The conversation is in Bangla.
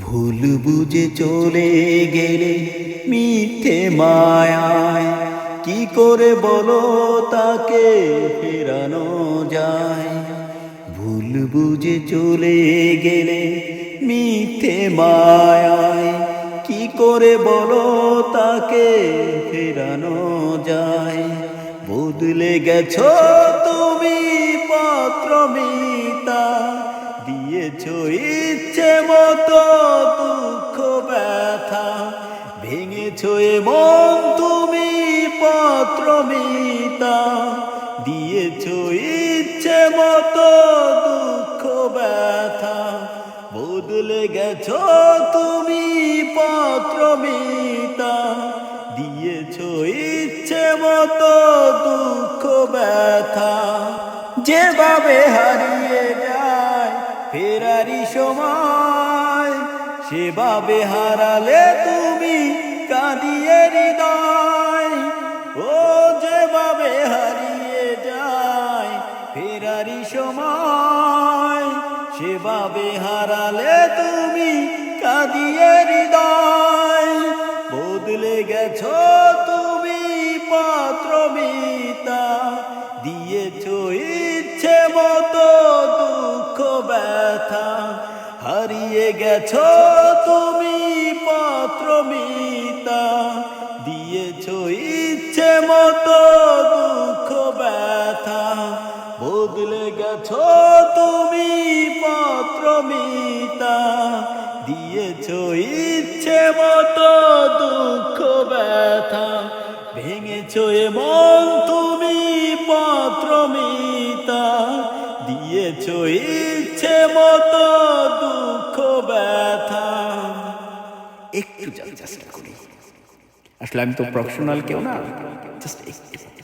ভুল বুঝে চলে গেলে মিথ্যে মায়ায় কি করে বলো তাকে ফেরানো যায়। ভুল বুঝে চলে গেলে মিথ্যে মায়ায় কি করে বলো তাকে ফেরানো যায়। বদলে গেছো তুমি পাত্র মিতা, দিয়েছো ইচ্ছে মতো দুঃখ ব্যথা, ভেঙেছো এ মন তুমি পাত্র মিতা, দিয়েছো ইচ্ছে মতো দুঃখ ব্যথা। বদলে গেছো তুমি পাত্র মিতা, দিয়েছো ইচ্ছে মতো দুঃখ ব্যথা। যেভাবে হারিয়ে যায় ফেরারি সময়, সেভাবে হারালে তুমি কাঁদিয়ে হৃদয়। ও যেভাবে হারিয়ে যায় ফেরারি সময়, সেভাবে হারালে তুমি কাঁদিয়ে হৃদয়। বদলে গেছো তুমি পাত্র মিতা, দিয়েছো ইচ্ছে মতো দুঃখ ব্যথা। হারিয়ে গেছো তুমি পাত্র মিতা, দিয়েছো ইচ্ছে মতো দুঃখ ব্যথা। বদলে গেছো তুমি পাত্র মিতা, দিয়েছো ইচ্ছে মতো দুঃখ ব্যথা। ভেঙেছো এ মন তুমি পাত্র মিতা, দিয়েছো ইচ্ছে মতো দুঃখ ব্যথা। একটু জাস্ট করি, আসলে আমি তো প্রফেশনাল কেউ না, জাস্ট একটু।